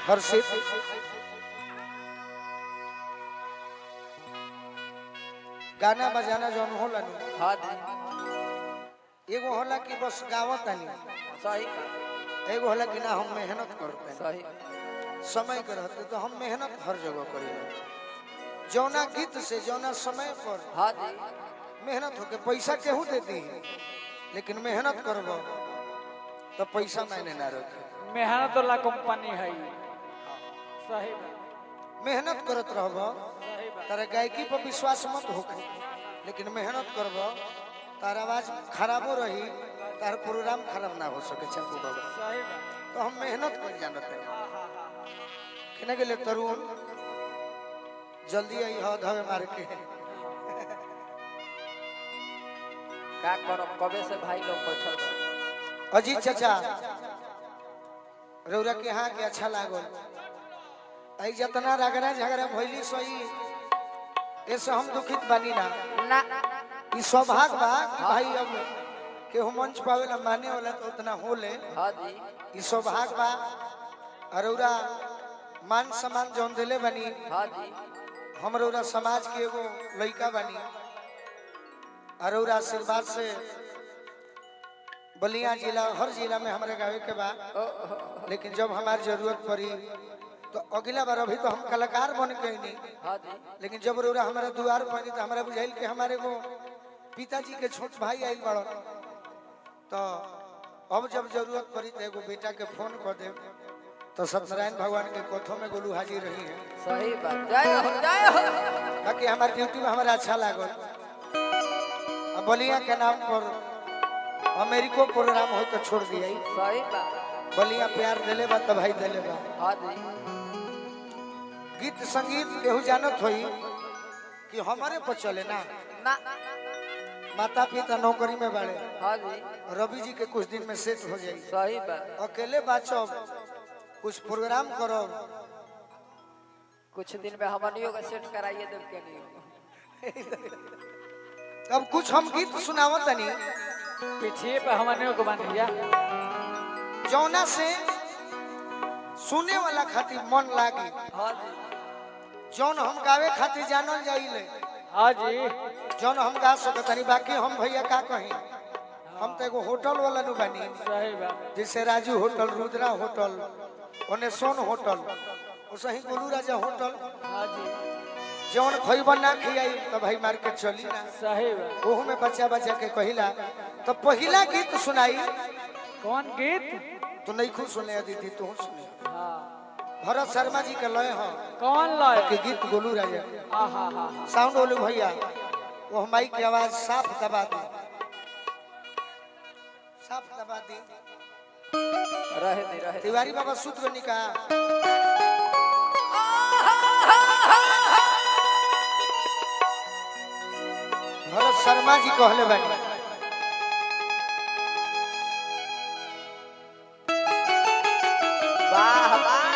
हर्षित गाना बजाना जौन होला नु हाँ एगो होला कि बस गावत आनी सही एगो होला कि ना हम मेहनत करते हैं सही समय के रहते तो हम मेहनत हर जगह करेंगे जौना गीत से जौना समय पर हाँ जी मेहनत होके पैसा केहू देती लेकिन मेहनत करबो तो पैसा मैंने ना रखे मेहनत वाला कंपनी है सही मेहनत करत रहबो सही बात तारा गायकी पर विश्वास मत होके लेकिन मेहनत करबो तार आवाज खराबो रही तार प्रोग्राम खराब ना हो सके चंपू बाबा सही बात तो हम मेहनत कर जानते हैं किने के लिए तरुण जल्दी आई हो धवे मार के क्या करो कबे से भाई लोग बैठल बा। अजीत चाचा रौरा के यहाँ के अच्छा लागल आई जितना रगड़ा झगड़ा भइली सही ऐसे हम दुखित बानी ना ना ई सौभाग्य बा कि भाई अब केहू मंच पावेला माने वाला तो उतना होले हाँ जी ई सौभाग्य बा रौरा मान सम्मान जौन दिले बनी हाँ जी हम रौरा समाज के एगो लड़का बनी रौरा आशीर्वाद से बलिया जिला हर जिला में हमारे गाँव के बा लेकिन जब हमारी जरूरत पड़ी तो अगला बार अभी तो हम कलाकार बन के नहीं हाँ जी लेकिन जब रौरा हमारे द्वार पड़ी तो हमारा बुझाइल कि हमारे वो पिताजी के छोट भाई आई बड़ तो अब जब जरूरत पड़ी तो एगो बेटा के फोन कर दे तो सत्यनारायण भगवान के कथों में गोलू हाजिर रही है सही बात जय हो जय हो ताकि हमारे ड्यूटी में हमारा अच्छा लागल अब बलिया के नाम पर अमेरिको प्रोग्राम हो तो छोड़ दिया सही बात बलिया प्यार दिले बा तो भाई दिले बा हाँ जी गीत संगीत केहू जानत होई कि हमारे पर चले ना ना माता पिता नौकरी में बाड़े हाँ जी रवि जी के कुछ दिन में सेट हो जाई सही बात अकेले बाचब कुछ प्रोग्राम करो कुछ दिन में हमनियों का सेट कराइए देव के नहीं तब कुछ हम गीत सुनावत तनी पीछे पे हमने को बांध दिया जौना से सुने वाला खातिर मन लागी हाँ जी जौन हम गावे खातिर जानल जाइले हाँ जी जौन हम गा सकतनी बाकी हम भैया का कहीं हम तो एगो होटल वाला नु बनी सही बात जैसे राजू होटल रुद्रा होटल ओने सोन होटल उसही गोलू राजा होटल हाँ जी जौन खइबा ना खियाई तो भाई मार्केट चली ना सही बात ओहू में बच्चा बच्चा के कहिला तो पहिला गीत सुनाई कौन गीत तो नहीं खुद सुने दीदी तू सुने हाँ भरत शर्मा जी के लय हो कौन लय के गीत गोलू राजा हाँ हाँ हाँ साउंड बोलू भैया वो माइक की आवाज साफ दबा दी साफ दबा दी रहे तिवारी बाबा सूत्र निका भरत शर्मा जी कहले बानी वाह वाह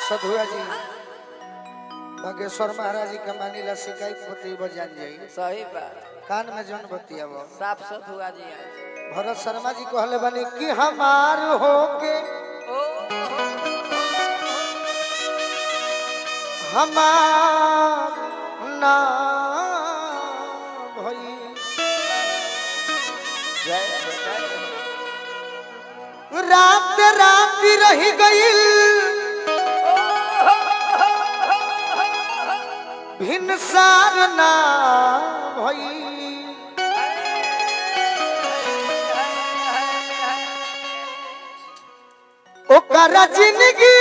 सधुआ जी बागेश्वर महाराज जी के मानिला शिकायत पति बजान जाई सही बात कान में जन बतियाबो साफ सधुआ जी आज भरत शर्मा जी कहले बानी कि हमार होके हमार ना भई जय हो जय हो रात रात रही गई भिनसार ना भई ओकरा जिंदगी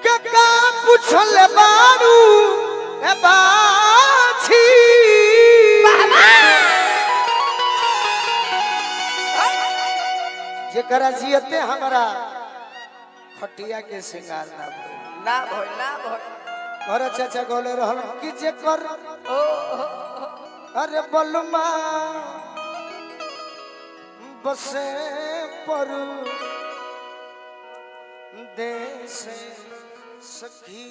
के का पूछल बारू ए बाछी जेकरा जियते हमरा खटिया के सिंगार ना भइल ना भइल ना भइल भरत चाचा गोले रहल कि जेकर अरे बलमा बसे पर देश सखी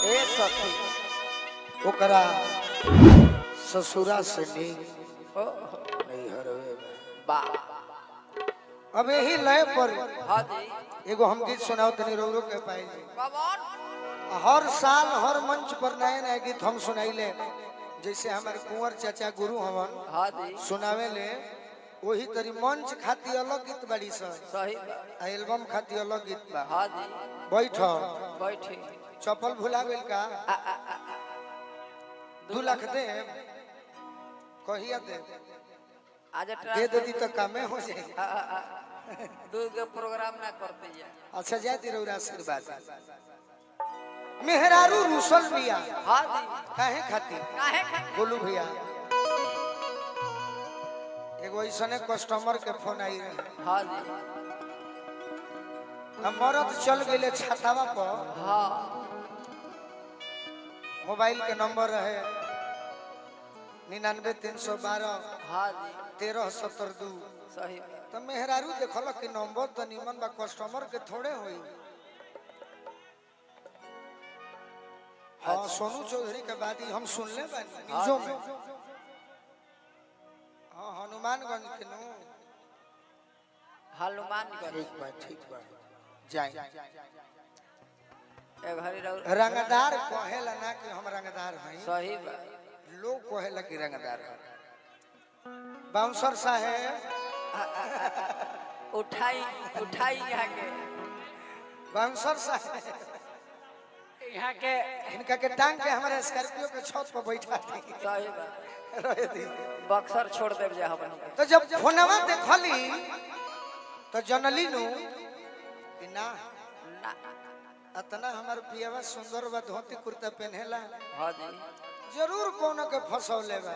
ए सखी ओकरा ससुरा से नहीं ओ हरवे बा अब यही लय पर हाँ जी एगो हम गीत सुनाओ तनी रो रो के पाई कौन हर साल हर मंच पर नए नए गीत हम सुनाइले जैसे हमारे कुंवर चाचा गुरु हवन हाँ जी सुनावे ले वही तरी मंच खाती अलग गीत बड़ी सही बा एल्बम खाती अलग गीत बा हाँ जी बैठ बैठी चप्पल भुला गेल का 2 लाख दे कहिया दे आज दे देती तो कामे हो जाए दू के प्रोग्राम ना करते जा अच्छा जाए तिरौरा आशीर्वाद मेहरारू रूसल बिया हाँ जी काहे खाती काहे खाती बोलू भैया एगो ऐसने कस्टमर के फोन आई रहे हाँ जी मरद चल गए छातावा पर हाँ मोबाइल के नंबर रहे 99 312 हाँ जी 1372 सही बा तो मेहरारू देखल कि नंबर तो निमन बा कस्टमर के थोड़े होई हाँ सोनू चौधरी के बाद ही हम सुनले बानी न्यूज़ों में हाँ हनुमानगंज के नु हनुमानगंज ठीक बा जाए ए घरी रहो रंगदार कहेला ना कि हम रंगदार हई सही बा लोग कहेला कि रंगदार है बाउंसर साहेब उठाई उठाई यहाँ के बाउंसर साहेब यहाँ के इनका के टांग के हमारे स्कॉर्पियो के छत पर बैठा थी सही बा रहे थी बक्सर छोड़ देव जा हमन के तो जब फोनवा देखली तो जनली नु कि ना ना अतना हमार पियावा सुंदर बा धोती कुर्ता पहनेला हाँ जी जरूर कोनो के फसौले बा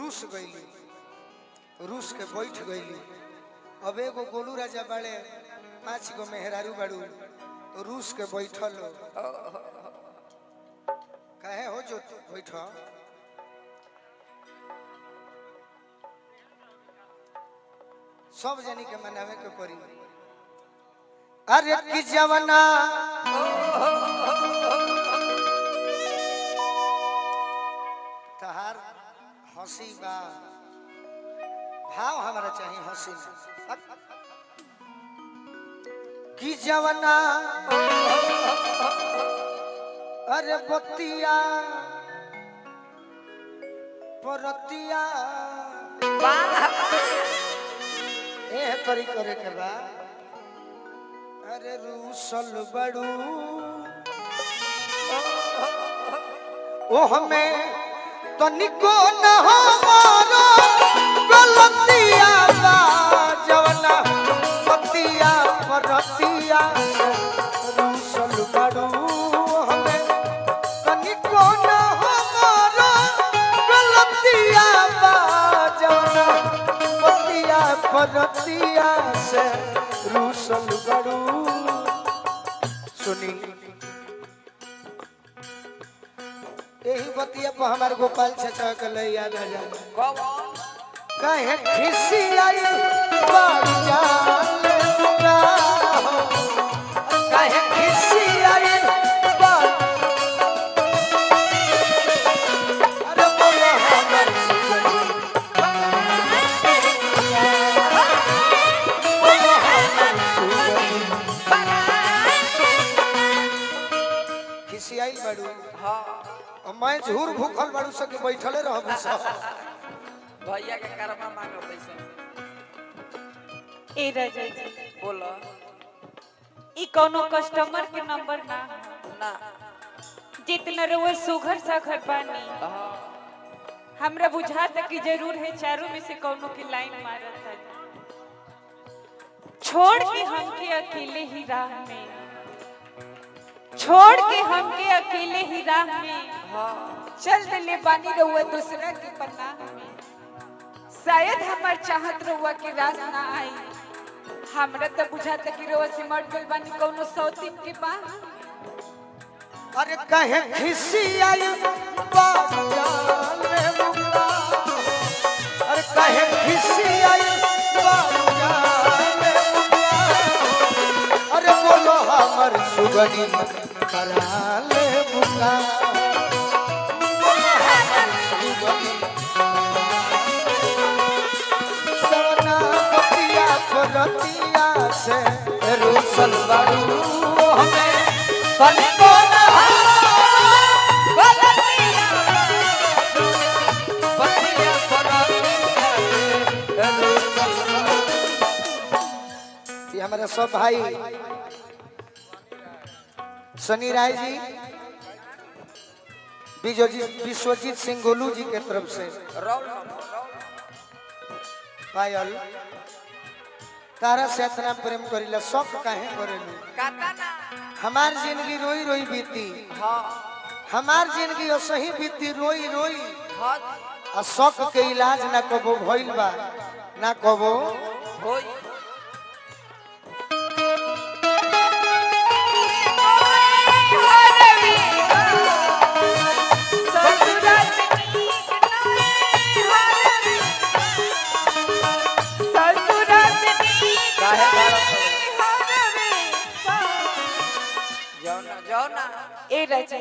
रूस गईली रूस के बैठ गईली अब एगो गोलू राजा बाड़े 5 गो मेहरारू बाड़ू तो रूस के बैठल काहे हो जो बैठ सब जनी के मनावे के पड़ी अरे की जवना तहार हंसी बा भाव हमारा चाहिए हंसी में की जवना अरे बतिया परतिया ए तरी करे के बा अरे रूसल बड़ू ओ हमें तनिको न हमारो गलतिया बा जवना पतिया परतिया रूसल बड़ू हमें तनिको न हमारो गलतिया बा जवना पतिया परतिया से रूसल बड़ू सुनी यही बतिया पर हमारे गोपाल चाचा के ले याद आ जाए कौन कहे खिसी आई बाग जाले मुका कहे खिसी आई बाग अरे बोलो हमर सुगनी बोलो हमर सुगनी खिसी आई बड़ू हाँ और मैं झूर भूखल बड़ू सके बैठले रहबू सब भैया के कर्मा मांगो पैसा ए राजा जी बोलो ई कोनो कस्टमर के नंबर ना ना जितना रोज सुघर साखर पानी हाँ हमरा बुझाता कि जरूर है चारों में से कोनो की लाइन मारत है छोड़ के हमके अकेले ही राह में छोड़ के हमके अकेले ही राह में हाँ चल दिले बानी रहुआ दूसरा के पन्ना में शायद हमार चाहत रहुआ के रास ना आई हमरा तो बुझाता कि रहुआ सिमट गइल बानी कोनो सौतीन के बा अरे कहे खिसी आई बाग जाले मुका अरे कहे खिसी आई सुगनी कराले बुका सुगनी सवना बतिया परतिया से रुसल बारू हमें तनिको ना बतिया ये हमारे सब भाई सनी राय जी विश्वजीत सिंह गोलू जी के तरफ से पायल तारा से इतना प्रेम करिला शौक काहे करेलू हमार जिंदगी रोई रोई बीती हमार जिंदगी असही बीती रोई रोई आ शौक के इलाज ना कबो भइल बा ना कबो ए रजा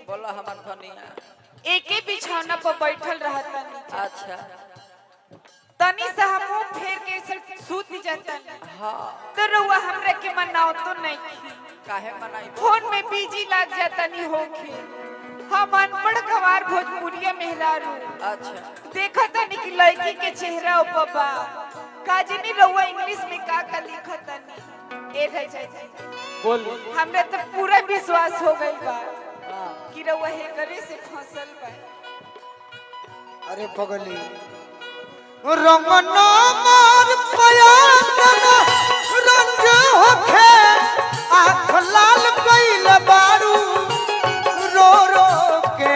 बोला हमार धनिया एके बिछौना पर बैठल रहता अच्छा तनी सा हम मुंह फेर के सूत जाता हाँ तो रउआ हमरा के मनाओ तो नहीं काहे मनाई फोन में बिजी लग जाता नहीं होके हम अनपढ़ गवार भोजपुरिया मेहरारू अच्छा देखा था नहीं कि लड़की के चेहरा ऊपर बा काजनी रउआ इंग्लिश में का लिखता नहीं ए रजा बोल हमरा तो पूरा विश्वास हो गइल बा कि रउआ हे करे से फंसल बा अरे पगली रंगना मार पयातना रंग होखे आँख लाल कइल बारू रो रो के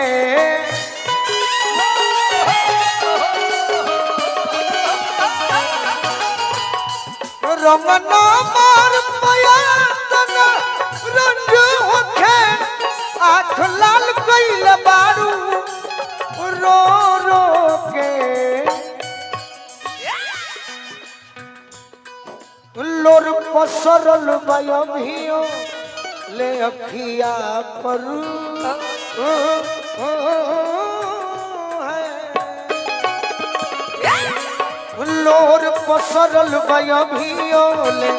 रंगना मार पयातना रंग होखे आँख लाल कइल बारू रो रो के लोर पसरल बयभियो ले अखिया पर लोर पसरल बयभियो ले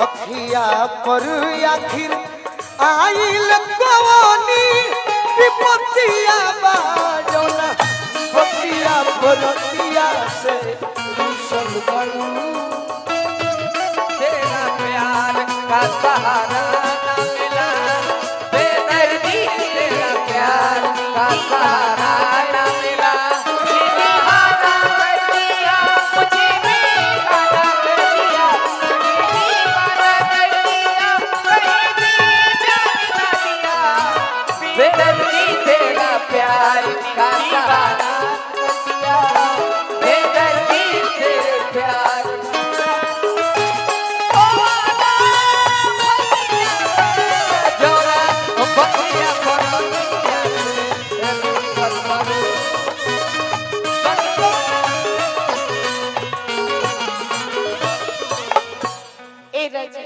अखिया पर आखिर आइल कवानी विपतिया बाजोना बतिया बरतिया से रुसल बरू तेरा प्यार का सहारा ना मिला बेदर्दी तेरा प्यार का सहारा ना मिला दीवाना कर दिया मुझे दीवाना कर दिया दीवाना कर दिया कहीं भी जाने ना दिया बेदर्दी तेरा प्यार का सहारा कर दिया बेदर्दी तेरे प्यार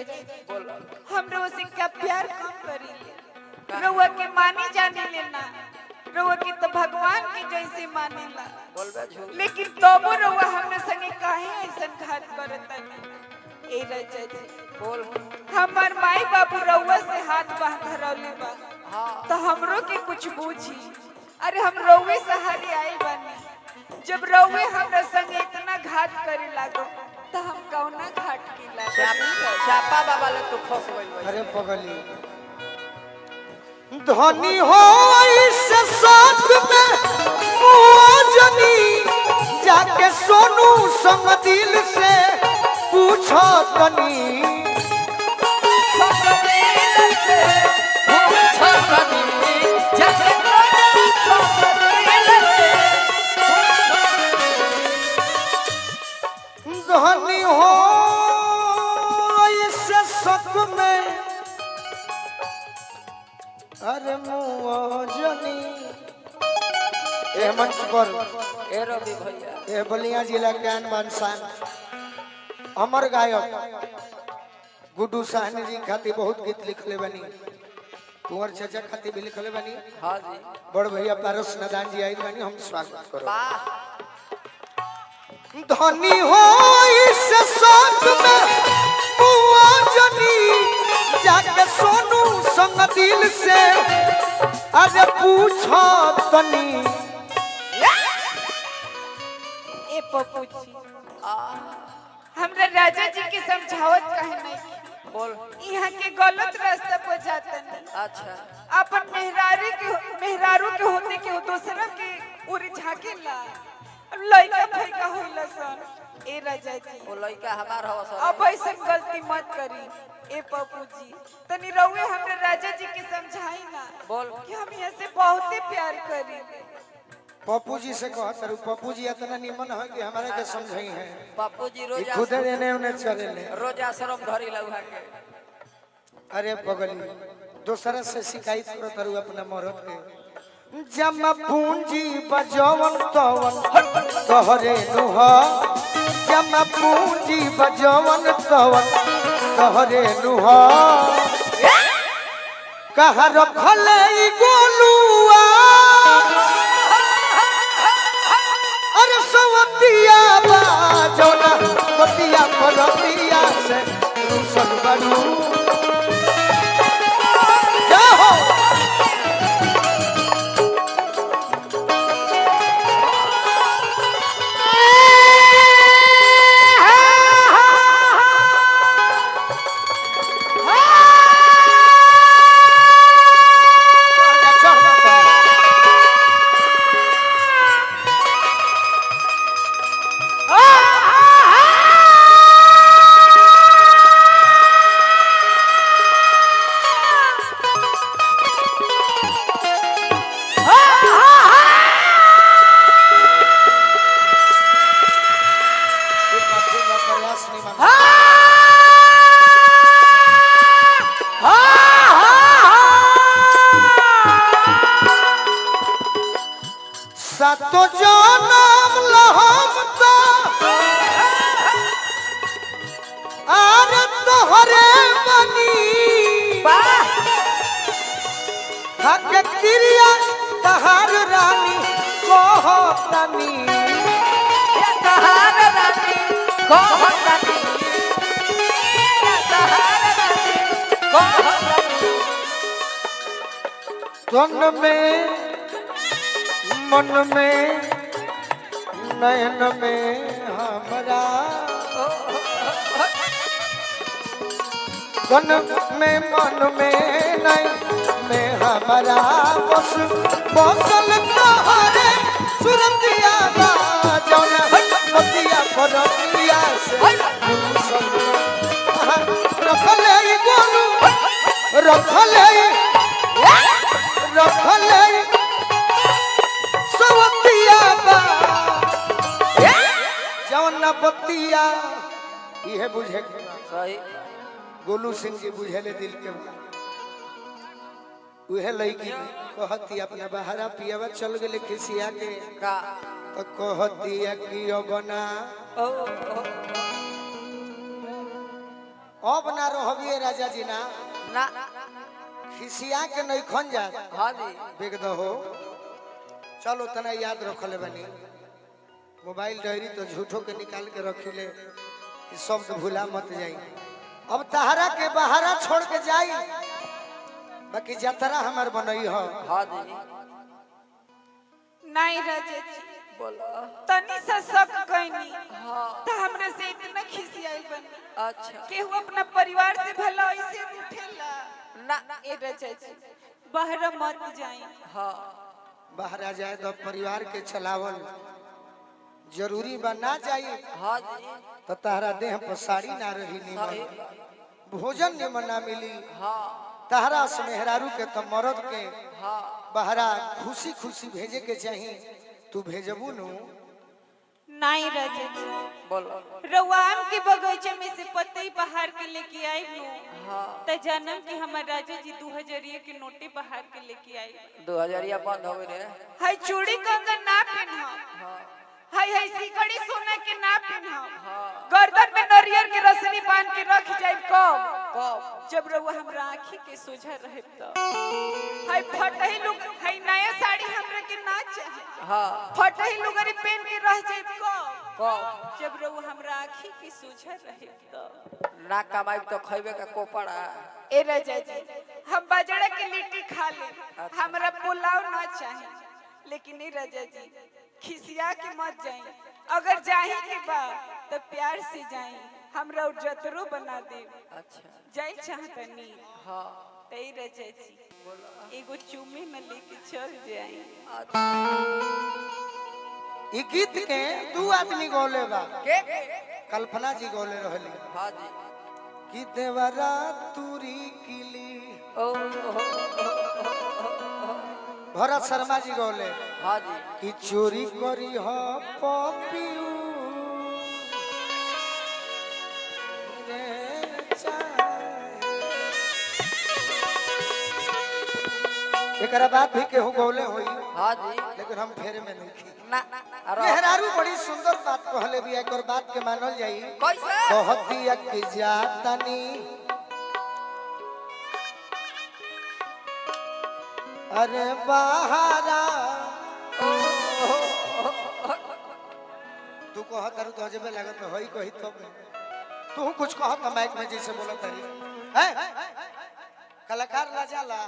हमरा उसे का प्यार कम करी रउआ के मानी जाने लेना रउआ के तो भगवान के जैसे मानेला लेकिन तबो रउआ हमरा संगे काहे ऐसन घात करतनी ए रजा जी बोल हमार माई बाबू रउआ से हाथ बांध धरौले बा तो हमरो के कुछ बूझी अरे हम रउए सहारे आए बानी जब रउए हमरा संगे इतना घात करे लागो तो हम कौना घाट की लागो छापा बाबा ले तू फंस गइल अरे पगली धनी हो इससे साथ में मुआजनी जाके सोनू संग दिल से पूछो तनी धनी हो इससे सक में अरे मुआजनी ए मंच पर ए रवि भैया ए बलिया जिला के अनबान शान अमर गायक गुड्डू साहनी जी खातिर बहुत गीत लिखले बनी, कुंवर चाचा खातिर भी लिखले बनी। हाँ जी बड़ भैया पारस नदान जी आई बनी, हम स्वागत करो। वाह धनी हो इस साथ में बुआ जनी जाके सोनू संग दिल से अरे पूछो तनी। ए पप्पू जी हमरा राजा जी के समझावत कहे नहीं बोल यहाँ के गलत रास्ता पर जाते नहीं। अच्छा अपन मेहरारू के होते के दूसरा के उरी झाकेला लइका फैका होइला सन। ए राजा जी वो लड़का हमार हो सर अब ऐसा गलती मत करी। ए पप्पू जी तनी रउए हमरे राजा जी के समझाई ना बोल कि हम यहाँ से बहुत प्यार करी। पप्पू जी से कहत रहो, पप्पू जी इतना निमन है कि हमारे के समझाई है। पप्पू जी ये रोज खुद देने उन्हें चले ले। रोज आश्रम धरी लउहा के अरे बगली दूसरा से शिकायत करत रहो अपना मरद के। जमा पूंजी बजवन तवन तोहरे नुह, जमा पूंजी बजवन तवन तोहरे नुह। कहा रखले ई गोलुआ अरे सवतिया बाजोना बतिया परतिया से रुसल बनू। जाओ सातो जनम लहम तो आर तोहरे बनी हक क्रिया तहार रानी कहतनी। तहार रानी कहतनी तहार रानी कहतनी तन में मन में नयन में हमरा तन में मन में नयन में हमरा बस बसल तोहरे सुरतिया बाजौना बतिया परतिया से रुसल। रखले ई गोलू रखले सवतिया बा जौन बतिया इहे बुझे के बा। सही गोलू सिंह जी बुझेले दिल के बा। उहे लड़की कहती अपना बहरा पियावा चल गेले खिसिया के का तो कहती कि बना अब ना रहबिए राजा जी ना ना खिसिया के नहीं खन जा। हाँ जी बेग दहो चलो तना याद रखले बनी। मोबाइल डायरी तो झूठो के निकाल के रखिले कि शब्द भूला मत जाई। अब तहरा के बहारा छोड़ के जाई बाकी जतरा हमार बनई हो। हाँ जी नहीं राजा जी बोलो तनी सा शक कइनी हाँ त हमरे से इतना खिसियाई बनी। अच्छा केहू अपना परिवार से भला ऐसे उठेला ना ए राजा जी बाहर मत जाई। हाँ बहरा जाए तो परिवार के चलावल जरूरी बा ना जाई हाँ जी तो तहरा देह पर साड़ी ना रही निमन भोजन निमन ना मिली। हाँ तहरा से मेहरारू के तो मरद के हाँ बहरा खुशी खुशी भेजे के चाहिए तू भेजबू नु। नहीं राजा जी बोलो रवाम के बगीचे में से पत्ते बाहर के लेके आई नु हाँ त जन्म के हमर राजा जी 2000 के नोटे बाहर के लेके आई। 2000 बंद हो गए हाय चूड़ी कंगन ना पहना हाय हाय सिकड़ी सोना के ना पहना गर्दन में नरियर के रस्सी बांध के रख जाए कब कब जब रउआ हमरा आँखी के सोझा रहे तो हाय फटही लोग हाय नया साड़ी हमरा के ना चाहे हाँ फटही लुगरी पहन के रह जाए कब जब रउआ हमरा आँखी के सोझा रहे तो ना कमाई तो खैबे का कोपड़ा ए राजा जी हम बाजरा के लिट्टी खा ले हमरा पुलाव ना चाहे लेकिन ए राजा जी खिसिया के मत जाई अगर जाही के बा तो प्यार से जाई हमरा जतरो बना दे अच्छा जाई चाहतनी हाँ तई राजा जी एगो चुम्मी में लेके चल जाई ई गीत के दू आदमी गौले बा के कल्पना जी गौले रहली हाँ जी कि देवरा तुरी किली ओ भरत शर्मा जी गौले हाँ जी कि चोरी करी हो पपियू रे चाहे। एकरा बात भी केहू गौले होई हाँ जी लेकिन हम फेरे में नहीं खी ना अरे मेहरारू बड़ी सुंदर बात कहले भी एक और बात के मानल जाई कैसे कहती कि जातनी अरे बहारा तू कह तारू तो अजबे लागत होई कही तो तू कुछ कह त माइक में जैसे बोलत तारी हैं कलाकार ला जाला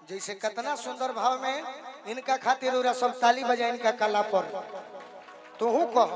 जैसे कितना सुंदर भाव में इनका खातिर उरा सब ताली बजा इनका कला पर तू कह